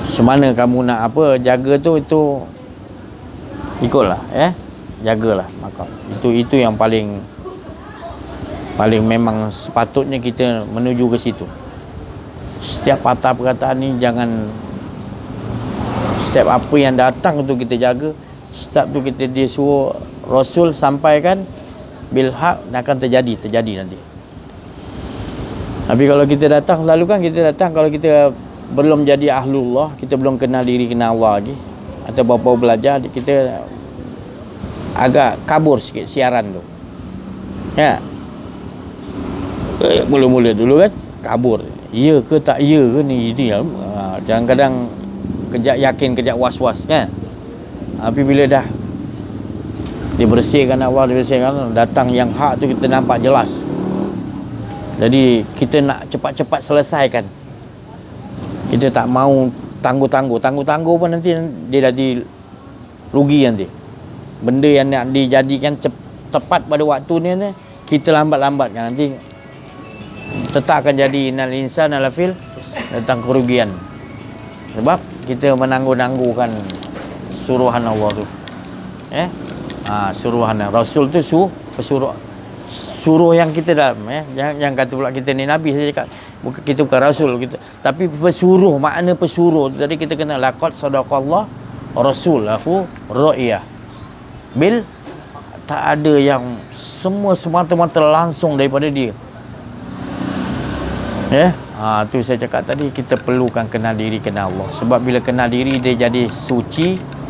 semana kamu nak apa jaga tu, itu ikutlah, jagalah makam. Itu yang paling memang sepatutnya kita menuju ke situ. Setiap patah perkataan ni jangan, setiap apa yang datang tu kita jaga. Setiap tu kita disuruh Rasul sampaikan bil haq, akan terjadi nanti. Tapi kalau kita datang, selalu kan kita datang kalau kita belum jadi ahlullah, kita belum kenal diri, kenal Allah lagi, atau baru belajar, kita agak kabur sikit siaran tu. Ya. Mula-mula dulu kan kabur. Ya ke tak ya ke ni dia. Kadang-kadang kejap yakin, kejap was-was kan. Tapi bila dah dibersihkan Allah, datang yang hak tu kita nampak jelas. Jadi kita nak cepat-cepat selesaikan. Kita tak mau tangguh-tangguh pun nanti dia jadi rugi nanti. Benda yang nak dijadikan tepat pada waktu ni kita lambat-lambatkan, nanti tetap akan jadi innal insana lafil tentang kerugian. Sebab kita menangguh-nangguhkan suruhan Allah tu. Suruhan Rasul tu suruh yang kita dalam, jangan kata pula kita ni nabi, saya cakap kita bukan rasul kita, tapi pesuruh, makna pesuruh tadi kita kena laqad sadaqallah rasulahu ru'yah bil, tak ada yang semua semata-mata langsung daripada dia. Tu saya cakap tadi, kita perlukan kenal diri, kenal Allah. Sebab bila kenal diri dia jadi suci.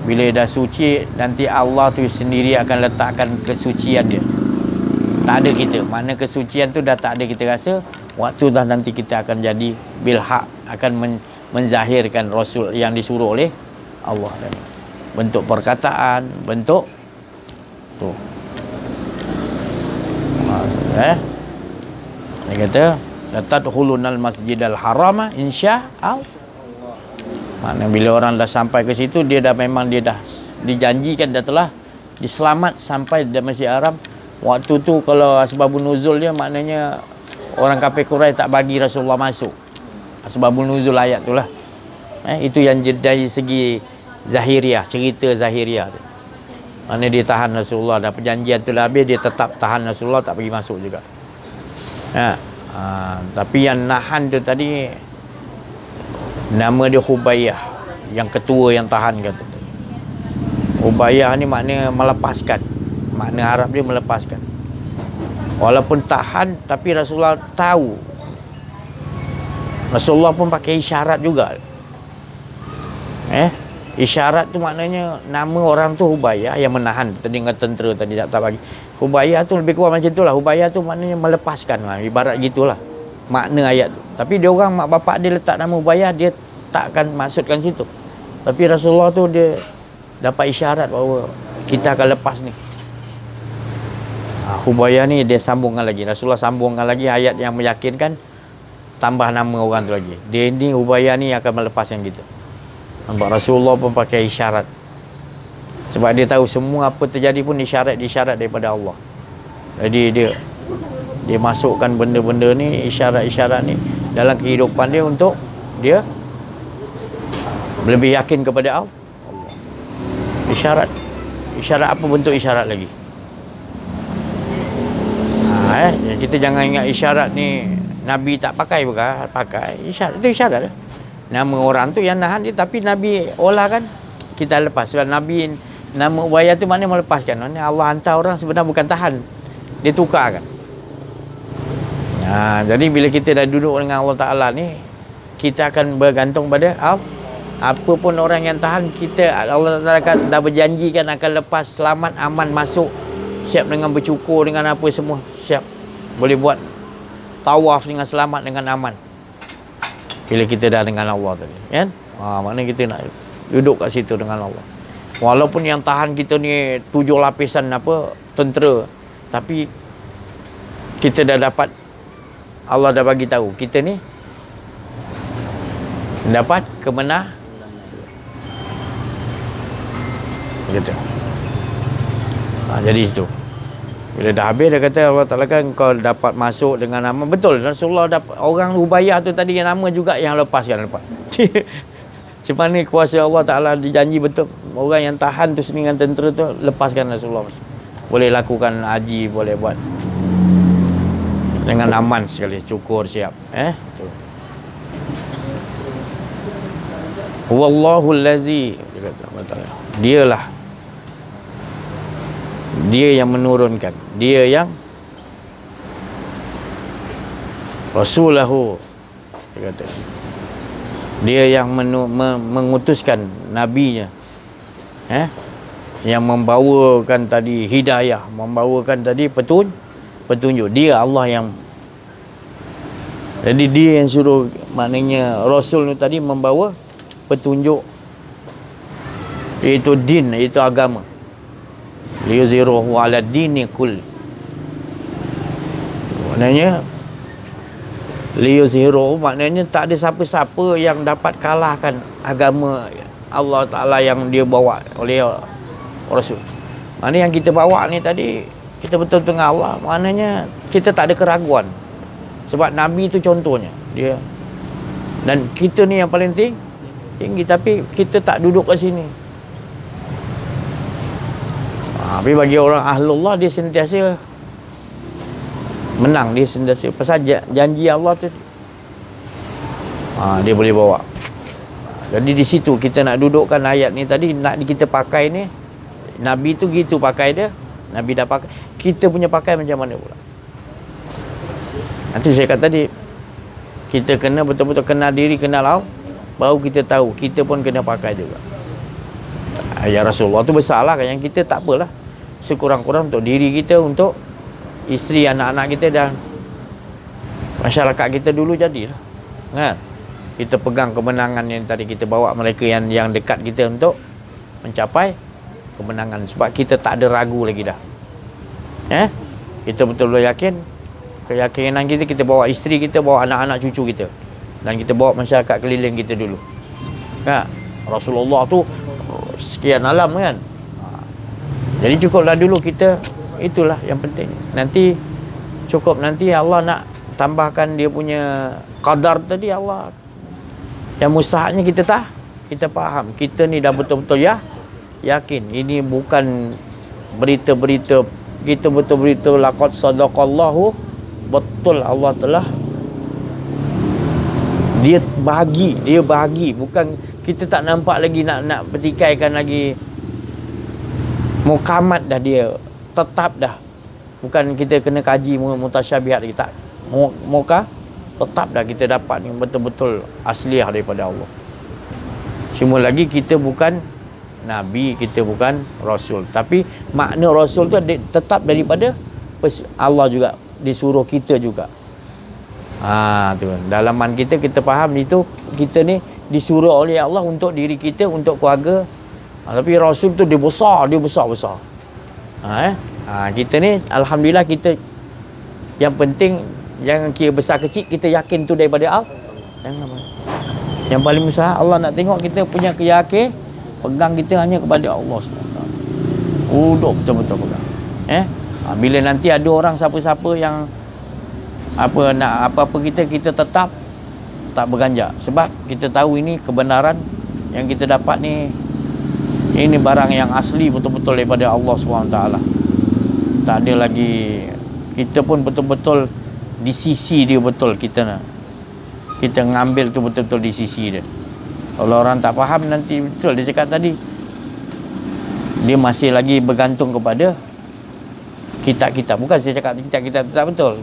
Bila dah suci, nanti Allah tu sendiri akan letakkan kesucian dia. Tak ada kita. Mana kesucian tu dah tak ada kita rasa. Waktu dah nanti kita akan jadi bilhaq, akan menzahirkan Rasul yang disuruh oleh Allah. Bentuk perkataan, bentuk tu. Dia kata latadkhulunal masjidal harama insyaallah. Maknanya bila orang dah sampai ke situ, dia dah dijanjikan, dah telah diselamat sampai di Masjid Haram. Waktu tu kalau sebabun nuzul dia, maknanya orang kafir Quraisy tak bagi Rasulullah masuk. Sebabul nuzul ayat tu lah. Itu yang dari segi Zahiriyah, cerita Zahiriyah tu. Mana dia tahan Rasulullah, dah perjanjian tu dah habis, dia tetap tahan Rasulullah, tak pergi masuk juga. Tapi yang nahan tu tadi, nama dia Hubayyah, yang ketua yang tahan kata. Hubayyah ni makna melepaskan. Makna Arab dia melepaskan. Walaupun tahan, tapi Rasulullah tahu. Rasulullah pun pakai isyarat juga. Isyarat tu maknanya nama orang tu Hubayyah yang menahan. Tadi dengan tentera tadi tak bagi. Hubayyah tu lebih kurang macam tu lah. Hubayyah tu maknanya melepaskan. Ibarat gitulah makna ayat tu. Tapi dia orang, mak bapak dia letak nama Hubayyah, dia takkan maksudkan situ. Tapi Rasulullah tu dia dapat isyarat bahawa kita akan lepas ni. Hubayyah ni dia sambungkan lagi. Rasulullah sambungkan lagi ayat yang meyakinkan, tambah nama orang tu lagi. Dia ni, Hubayyah ni akan melepaskan kita. Nampak, Rasulullah pun pakai isyarat. Sebab dia tahu semua apa terjadi pun isyarat daripada Allah. Jadi dia masukkan benda-benda ni, isyarat-isyarat ni dalam kehidupan dia untuk dia lebih yakin kepada Allah. Isyarat apa bentuk isyarat lagi? Kita jangan ingat isyarat ni Nabi tak pakai, bukan? Pakai isyarat, itu isyarat lah. Nama orang tu yang nahan dia, tapi Nabi olah kan, kita lepas. Sebab Nabi, nama Hubayyah tu maknanya melepaskan. Maknanya Allah hantar orang sebenarnya bukan tahan, dia tukarkan. Jadi bila kita dah duduk dengan Allah Ta'ala ni, kita akan bergantung pada Allah. Apa pun orang yang tahan kita, Allah Ta'ala dah berjanjikan akan lepas selamat, aman, masuk, siap dengan bercukur, dengan apa semua, siap. Boleh buat tawaf dengan selamat, dengan aman. Bila kita dah dengan Allah tadi, kan? Maknanya kita nak duduk kat situ dengan Allah. Walaupun yang tahan kita ni 7 lapisan tentera, tapi kita dah dapat, Allah dah bagi tahu kita ni dapat kemenangan. Gitu. Jadi itu. Bila dah habis, dia kata Allah Ta'ala kan kau dapat masuk dengan nama. Betul, Rasulullah dapat. Orang Hubayyah tu tadi yang nama juga yang lepaskan. Macam mana kuasa Allah Ta'ala dijanji betul. Orang yang tahan tu dengan tentera tu, lepaskan Rasulullah. Boleh lakukan haji, boleh buat dengan aman sekali, cukur siap. Huwallahu allazi, dialah, dia yang menurunkan, dia yang Rasulahu, dia kata, dia yang mengutuskan nabinya, yang membawakan tadi hidayah, membawakan tadi petunjuk. Dia Allah yang, jadi dia yang suruh, maknanya Rasul ni tadi membawa petunjuk, iaitu din, iaitu agama. Liyuzhiruhu ala dini kull. Maknanya liyuzhiruhu, maknanya tak ada siapa-siapa yang dapat kalahkan agama Allah Ta'ala yang dia bawa oleh Rasul. Maknanya yang kita bawa ni tadi, kita betul-betul dengan Allah, maknanya kita tak ada keraguan. Sebab Nabi tu contohnya dia, dan kita ni yang paling tinggi, tapi kita tak duduk kat sini. Tapi bagi orang ahlullah, dia sentiasa menang, dia sentiasa pasal janji Allah tu, dia boleh bawa. Jadi di situ kita nak dudukkan ayat ni tadi, nak kita pakai ni. Nabi tu gitu pakai dia, Nabi dah pakai, kita punya pakai macam mana pula? Nanti saya kata tadi, kita kena betul-betul kenal diri, kenal Allah, baru kita tahu kita pun kena pakai juga. Ya Rasulullah tu besarlah kan, yang kita tak apalah, sekurang-kurang untuk diri kita, untuk isteri, anak-anak kita dan masyarakat kita dulu jadilah, kan? Kita pegang kemenangan yang tadi, kita bawa mereka yang dekat kita untuk mencapai kemenangan. Sebab kita tak ada ragu lagi dah, kita betul-betul yakin. Keyakinan kita bawa isteri kita, bawa anak-anak cucu kita, dan kita bawa masyarakat keliling kita dulu, kan? Rasulullah tu sekian alam, kan? Jadi cukuplah dulu kita, itulah yang penting. Nanti cukup, nanti Allah nak tambahkan dia punya qadar tadi, Allah Yang mustahabnya kita faham. Kita ni dah betul-betul yakin. Ini bukan berita-berita, kita betul-betul laqad sadaqallahu, betul Allah telah dia bahagi, bukan kita tak nampak lagi nak bertikaikan lagi. Mukamat dah, dia tetap dah. Bukan kita kena kaji mutasyabihat lagi, tak. Muka tetap dah kita dapat yang betul-betul asliah daripada Allah. Cuma lagi kita bukan Nabi, kita bukan Rasul, tapi makna Rasul tu tetap daripada Allah juga, disuruh kita juga. Tu dalaman kita faham itu, kita ni disuruh oleh Allah untuk diri kita, untuk keluarga. Tapi Rasul tu dia besar. Kita ni alhamdulillah, kita yang penting jangan kira besar kecil, kita yakin tu daripada Allah. Yang paling besar Allah nak tengok kita punya keyakinan, pegang kita hanya kepada Allah SWT. Duduk betul-betul pegang. Bila nanti ada orang siapa-siapa yang nak apa-apa kita tetap tak berganjak, sebab kita tahu ini kebenaran yang kita dapat ni, ini barang yang asli betul-betul daripada Allah SWT. Tak ada lagi, kita pun betul-betul di sisi dia, betul kita ngambil tu betul-betul di sisi dia. Kalau orang tak faham, nanti betul dia cakap tadi, dia masih lagi bergantung kepada kitab-kitab. Bukan saya cakap kitab-kitab tak betul,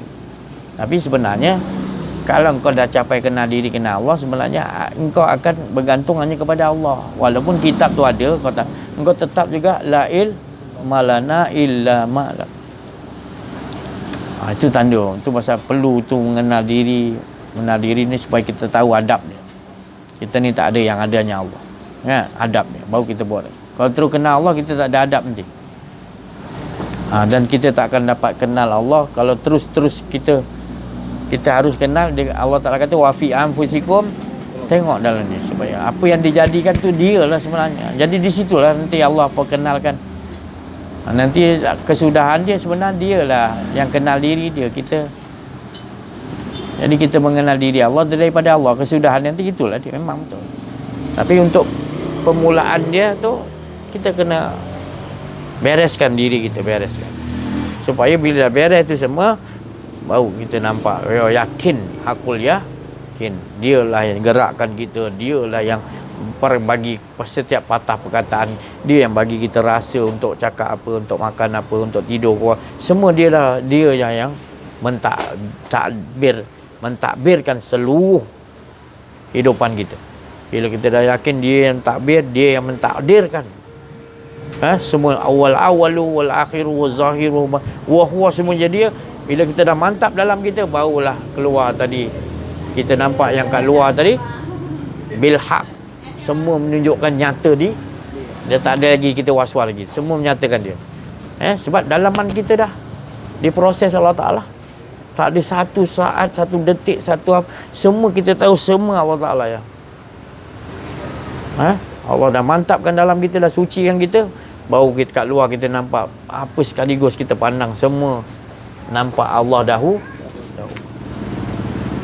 tapi sebenarnya kalau engkau dah capai kenal diri, kenal Allah, sebenarnya engkau akan bergantung hanya kepada Allah. Walaupun kitab tu ada, engkau tetap juga la ilma lana illa ma. Itu tanda. Itu pasal perlu tu mengenal diri. Mengenal diri ni supaya kita tahu adab dia. Kita ni tak ada yang adanya Allah. Adab dia baru kita buat. Kalau terus kenal Allah, kita tak ada adab nanti. Dan kita tak akan dapat kenal Allah kalau terus-terus kita harus kenal dia. Allah Ta'ala kata wa fi anfusikum, tengok dalam ni, supaya apa yang dijadikan tu dia lah sebenarnya. Jadi di situlah nanti Allah perkenalkan. Nanti kesudahan dia sebenarnya dia lah yang kenal diri dia, kita. Jadi kita mengenal diri Allah daripada Allah. Kesudahan nanti itulah dia, memang betul. Tapi untuk permulaan dia tu, kita kena bereskan diri kita, supaya bila dah beres tu semua, baru kita nampak, yakin, hakul yakin, dialah yang gerakkan kita, dialah yang bagi setiap patah perkataan, dia yang bagi kita rasa untuk cakap apa, untuk makan apa, untuk tidur, semua dia yang mentadbirkan seluruh kehidupan kita. Bila kita dah yakin dia yang takbir, dia yang mentakdirkan semua, awal-awalu wal akhiru wal zahiru wa huwa, semuanya dia. Bila kita dah mantap dalam kita, barulah keluar tadi. Kita nampak yang kat luar tadi bil haq, semua menunjukkan nyata dia tak ada lagi kita was-was lagi, semua menyatakan dia. Sebab dalaman kita dah diproses Allah Ta'ala. Tak ada satu saat, satu detik, satu apa, semua kita tahu, semua Allah Ta'ala ya. Allah dah mantapkan dalam kita, dah sucikan kita, baru kita kat luar kita nampak apa sekaligus kita pandang, semua nampak Allah dahulu.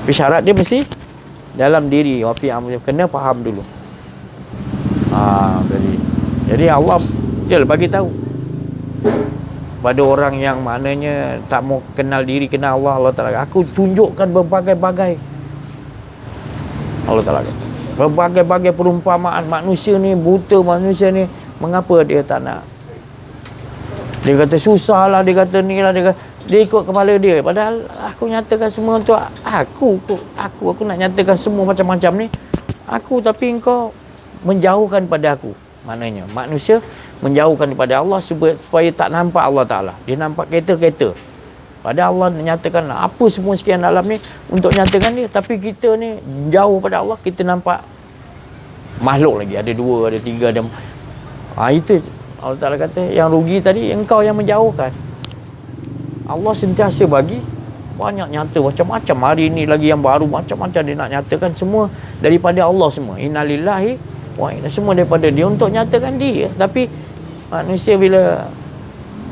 Tapi syarat dia mesti dalam diri, kena faham dulu. Jadi Allah dia bagi tahu pada orang yang maknanya tak mau kenal diri, kenal Allah, Allah Ta'ala, aku tunjukkan berbagai-bagai, Allah Ta'ala kata, berbagai-bagai perumpamaan. Manusia ni buta, manusia ni mengapa dia tak nak? Dia kata susah lah, dia kata ni lah, dia ikut kepala dia. Padahal aku nyatakan semua untuk aku nak nyatakan semua macam-macam ni aku, tapi engkau menjauhkan pada aku. Maknanya manusia menjauhkan daripada Allah supaya tak nampak Allah Ta'ala. Dia nampak kereta-kereta. Padahal Allah nyatakan apa semua sekian dalam ni untuk nyatakan dia, tapi kita ni jauh pada Allah, kita nampak makhluk lagi, ada dua, ada tiga, ada itu Allah Ta'ala kata yang rugi tadi engkau yang menjauhkan. Allah sentiasa bagi banyak nyata macam-macam. Hari ni lagi yang baru macam-macam dia nak nyatakan, semua daripada Allah semua. Innalillahi wa inna, semua daripada dia untuk nyatakan dia. Tapi manusia bila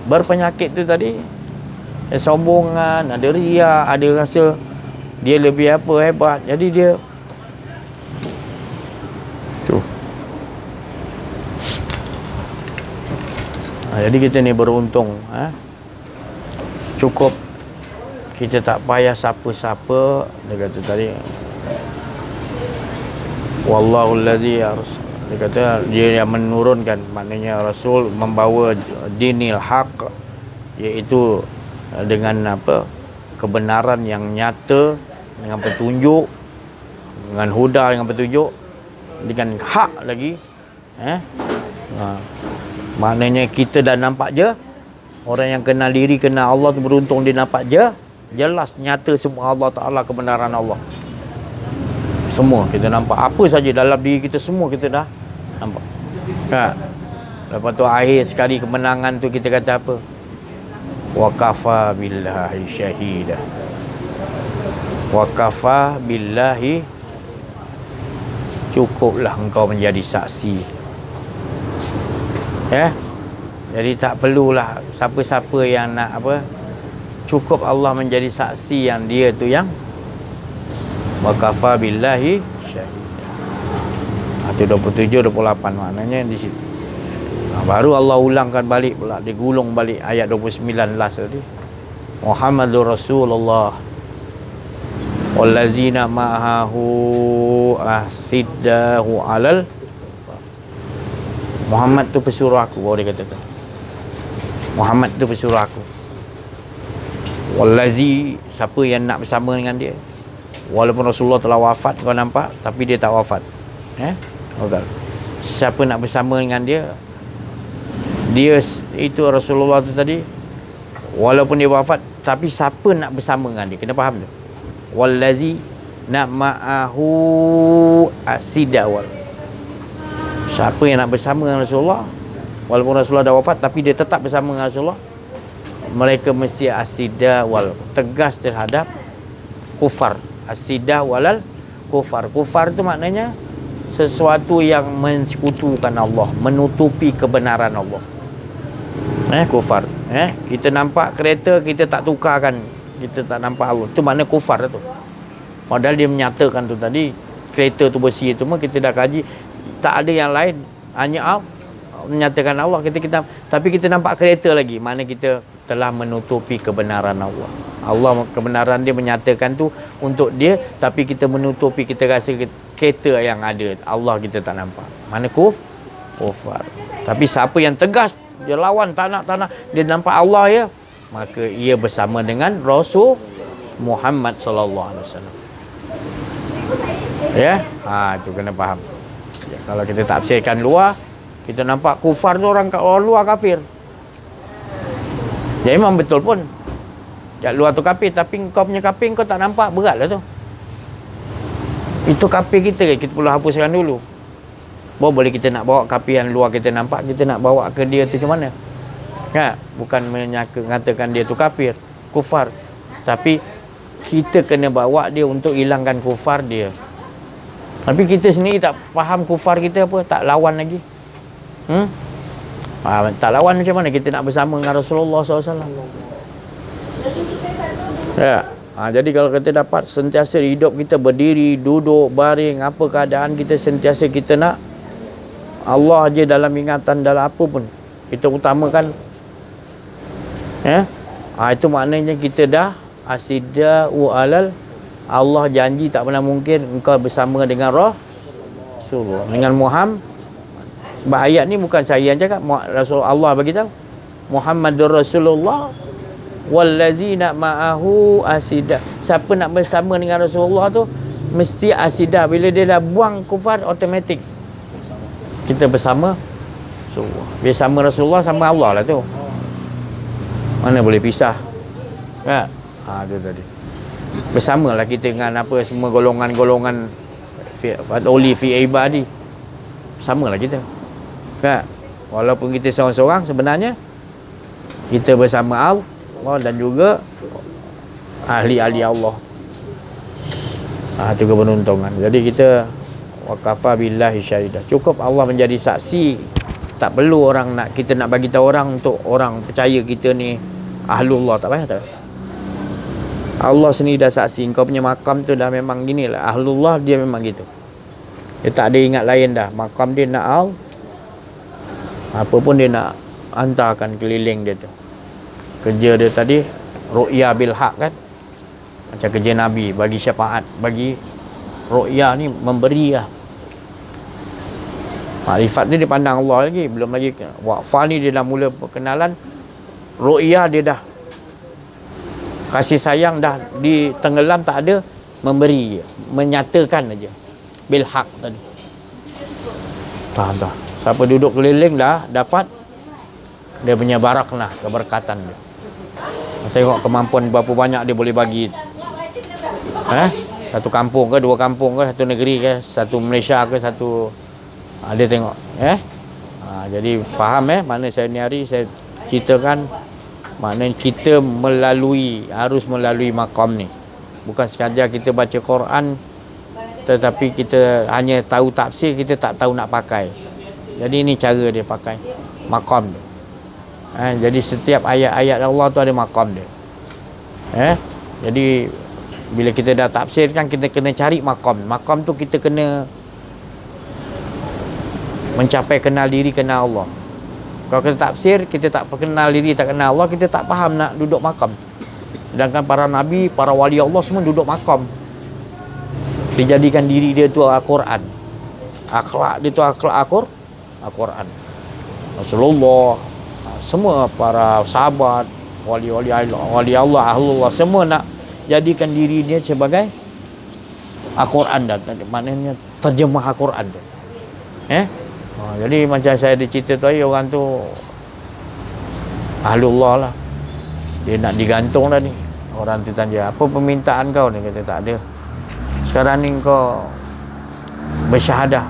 berpenyakit tu tadi, sombongan, ada riak, ada rasa dia lebih hebat, jadi dia Tu. Jadi kita ni beruntung, cukup kita tak payah siapa-siapa. Dia kata tadi, wallahu allazi dia kata dia yang menurunkan, maknanya Rasul membawa dinil haq, iaitu dengan apa, kebenaran yang nyata, dengan petunjuk, dengan huda, dengan petunjuk, dengan hak lagi. Maknanya kita dah nampak je, orang yang kenal diri, kenal Allah tu beruntung, dia nampak je, jelas nyata semua Allah Ta'ala, kebenaran Allah. Semua kita nampak, apa saja dalam diri kita semua kita dah nampak. Lepas tu akhir sekali kemenangan tu kita kata apa? Wa kafa billahi syahida. Wa kafa billahi, cukuplah engkau menjadi saksi. Jadi tak perlulah siapa-siapa yang nak apa, cukup Allah menjadi saksi yang dia tu yang wa kafa billahi syahida. Itu 27 28 maknanya di situ. Baru Allah ulangkan balik pula, dia gulung balik ayat 29 last tadi. Muhammadur Rasulullah wallazina ma'ahu asiddahu alal. Muhammad tu pesuruh aku, baru dia kata tu. Muhammad tu pesuruh aku. Wallazi, siapa yang nak bersama dengan dia. Walaupun Rasulullah telah wafat, kau nampak, tapi dia tak wafat. Siapa nak bersama dengan dia, dia itu Rasulullah tu tadi, walaupun dia wafat, tapi siapa nak bersama dengan dia, kena faham tu. Wallazi nak ma'ahu asidawal, siapa yang nak bersama dengan Rasulullah, walaupun Rasulullah dah wafat, tapi dia tetap bersama dengan Rasulullah, mereka mesti asidawal, tegas terhadap kufar. Asidawal kufar. Kufar tu maknanya sesuatu yang mensekutukan Allah, menutupi kebenaran Allah. Kufar. Kita nampak kereta, kita tak tukarkan, kita tak nampak Allah, tu makna kufar tu. Padahal dia menyatakan tu tadi, kereta tu bersih tu, semua kita dah kaji, tak ada yang lain, hanya menyatakan Allah. kita tapi kita nampak kereta lagi, mana kita telah menutupi kebenaran Allah. Allah kebenaran dia menyatakan tu untuk dia, tapi kita menutupi, kita rasa kereta yang ada Allah kita tak nampak. Mana kufar. Tapi siapa yang tegas, dia lawan, tak nak, dia nampak Allah ya, maka ia bersama dengan Rasul Muhammad sallallahu alaihi wasallam. Itu kena faham. Kalau kita tafsirkan luar, kita nampak kufar tu orang luar kafir. Ya memang betul pun, kat luar tu kafir, tapi kau punya kafir kau tak nampak, berat lah tu. Itu kafir kita perlu hapuskan dulu. Boleh kita nak bawa kafir yang luar kita nampak, kita nak bawa ke dia tu ke mana? Bukan mengatakan dia tu kafir, kufar, tapi kita kena bawa dia untuk hilangkan kufar dia. Tapi kita sendiri tak faham kufar kita apa, tak lawan lagi. Tak lawan, macam mana kita nak bersama dengan Rasulullah SAW? Jadi kalau kita dapat sentiasa hidup kita berdiri, duduk, baring, apa keadaan kita, sentiasa kita nak Allah je dalam ingatan, dalam apa pun kita utamakan. Itu maknanya kita dah asidau alal. Allah janji tak pernah mungkin engkau bersama dengan Rasulullah, dengan Muhammad. Sebab ayat ni bukan saya yang cakap, Rasul Allah bagi tahu, Muhammadur Rasulullah wallazina ma'ahu asida. Siapa nak bersama dengan Rasulullah tu mesti asida. Bila dia dah buang kufar, automatik kita bersama Rasulullah. Bersama Rasulullah sama Allah lah tu. Mana boleh pisah? Tu tadi. Bersamalah kita dengan apa semua golongan-golongan Fadli fi ibadi. Samalah kita. Walaupun kita seorang-seorang, sebenarnya kita bersama Allah dan juga ahli-ahli Allah. Itu keberuntungan. Jadi kita waqafa billahi syahidah. Cukup Allah menjadi saksi. Tak perlu orang nak, kita nak bagi tahu orang untuk orang percaya kita ni ahlullah, tak payah. Allah sendiri dah saksi, kau punya makam tu dah memang ginilah, ahlullah dia memang gitu. Dia tak ada ingat lain dah. Makam dia nak apa pun dia nak hantarkan keliling dia tu. Kerja dia tadi ru'ya bil haq kan. Macam kerja Nabi, bagi syafaat, bagi ru'ya ni memberi lah. Makrifat ni dia pandang Allah lagi. Belum lagi waqfa ni dia dah mula perkenalan. Ru'ya dia dah kasih sayang dah ditenggelam, tak ada, memberi je, menyatakan aja bil haq tadi. Tahu. Siapa duduk keliling dah dapat dia punya barakah, keberkatan dia. Tengok kemampuan berapa banyak dia boleh bagi. Satu kampung ke, dua kampung ke, satu negeri ke, satu Malaysia ke, satu dia tengok. Jadi faham makna saya ni hari saya ceritakan, maknanya kita harus melalui makam ni. Bukan sekadar kita baca Quran tetapi kita hanya tahu tafsir, kita tak tahu nak pakai. Jadi ini cara dia pakai makam tu. Jadi setiap ayat-ayat Allah tu ada makam dia. Jadi bila kita dah tafsirkan, kita kena cari makam. Makam tu kita kena mencapai kenal diri, kenal Allah. Kalau kita tafsir, kita tak kenal diri, tak kenal Allah, kita tak faham nak duduk makam. Sedangkan para nabi, para wali Allah semua duduk makam. Dijadikan diri dia tu Al-Quran. Akhlak dia tu akhlak Al-Quran. Rasulullah, semua para sahabat, wali Allah, ahlullah, semua nak jadikan diri dia sebagai Al-Quran dah. Maknanya terjemah Al-Quran tu. Jadi macam saya ada cerita tu, orang tu ahlullah lah. Dia nak digantung dah ni. Orang tu tanya, apa permintaan kau ni? Kata tak ada. Sekarang ni kau bersyahadah.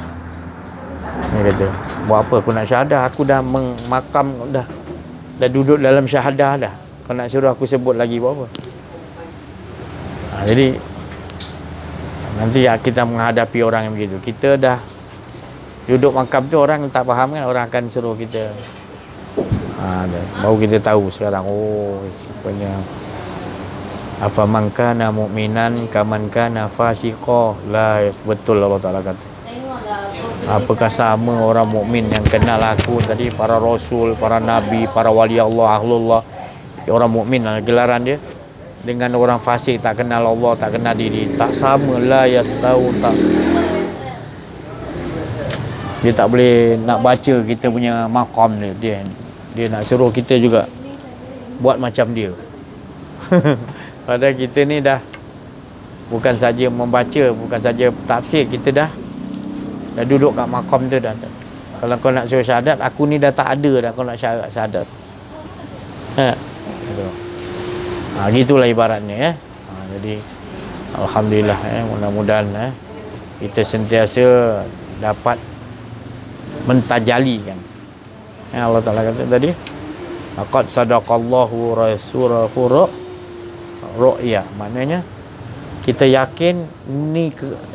Dia kata, buat apa aku nak syahadah? Aku dah makam dah duduk dalam syahadah dah. Kau nak suruh aku sebut lagi buat apa? Jadi nanti kita menghadapi orang yang begitu. Kita dah duduk makam tu, orang tak faham kan, orang akan suruh kita. Baru kita tahu sekarang, rupanya afaman kana mu'minan kaman kana fasiqa. Betul Allah Taala kata. Apakah sama orang mukmin yang kenal aku tadi, para rasul, para nabi, para wali Allah, ahlullah, orang mukmin lah gelaran dia, dengan orang fasik tak kenal Allah, tak kenal diri, tak sama. La yastau, tak, dia tak boleh nak baca kita punya maqam dia nak suruh kita juga buat macam dia. Padahal kita ni dah bukan saja membaca, bukan saja tafsir, kita dah duduk kat maqam tu dah. Kalau kau nak suruh syahadat, aku ni dah tak ada dah kau nak syahadat. Gitulah ibaratnya. Jadi alhamdulillah, mudah-mudahan kita sentiasa dapat mentajalikan. Allah Ta'ala kata tadi, laqad sadaqallahu rasulahu ru'ya. Maknanya kita yakin ni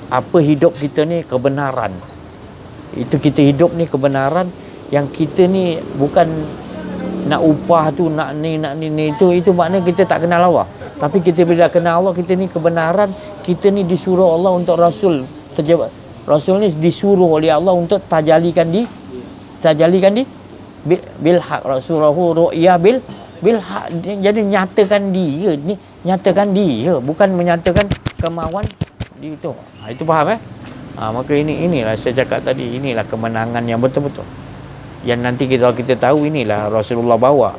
apa hidup kita ni kebenaran. Itu kita hidup ni kebenaran, yang kita ni bukan nak upah tu, nak ni itu maknanya kita tak kenal Allah. Tapi kita bila kenal Allah, kita ni kebenaran, kita ni disuruh Allah untuk Rasul. Rasul ni disuruh oleh Allah untuk tajalikan di bil haq. Rasulahu ru'ya bil haq. Jadi nyatakan dia ni, nyatakan dia, bukan menyatakan kemauan dia itu. Itu faham maka inilah saya cakap tadi, inilah kemenangan yang betul-betul, yang nanti kita tahu inilah Rasulullah bawa.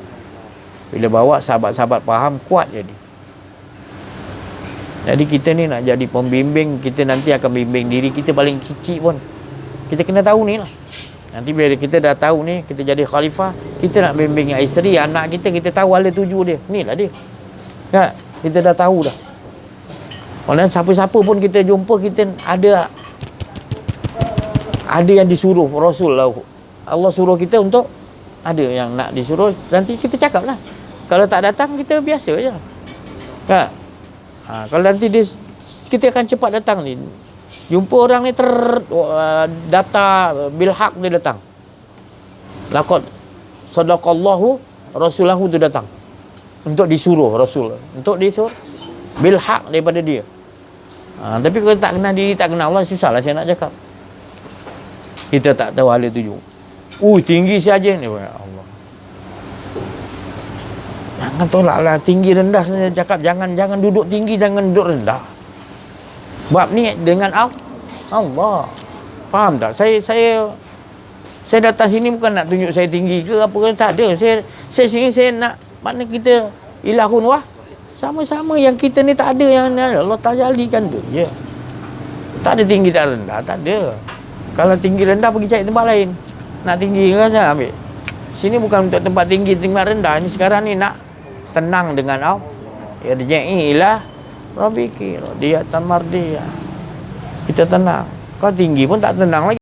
Bila bawa, sahabat-sahabat faham, kuat jadi. Jadi kita ni nak jadi pembimbing, kita nanti akan bimbing diri kita paling kecil pun. Kita kena tahu ni lah. Nanti bila kita dah tahu ni, kita jadi khalifah, kita nak bimbing isteri, anak kita, kita tahu ala tuju dia. Ni lah dia. Kita dah tahu dah. Orang siapa-siapa pun kita jumpa, kita ada yang disuruh Rasul lah. Allah suruh kita untuk, ada yang nak disuruh, nanti kita cakap lah. Kalau tak datang, kita biasa je. Kalau nanti kita akan cepat datang ni. Jumpa orang ni data bil haq dia datang. Laqad sadaqallahu rasulahu tu datang. Untuk disuruh Rasul. Untuk disuruh bil haq daripada dia. Tapi kalau tak kenal diri, tak kenal Allah, susahlah saya nak cakap. Kita tak tahu hala tuju. Tinggi saja ni. Ya Allah. Jangan tolaklah tinggi rendah. Saya cakap jangan duduk tinggi, jangan duduk rendah. Bab ni dengan Allah. Faham tak? Saya datang sini bukan nak tunjuk saya tinggi ke apa ke, tak ada. Saya sini saya nak mana kita ilahun wah. Sama-sama yang kita ni tak ada yang Allah tajalikan tu. Ya. Tak ada tinggi tak rendah, tak ada. Kalau tinggi rendah pergi cari tempat lain. Nak tinggi ke saya ambil. Sini bukan untuk tempat tinggi, tempat rendah. Ini sekarang ni nak tenang dengan Allah. Irja'i ila rabbiki radiyatan mardiyah. Kita tenang. Kau tinggi pun tak tenang lagi.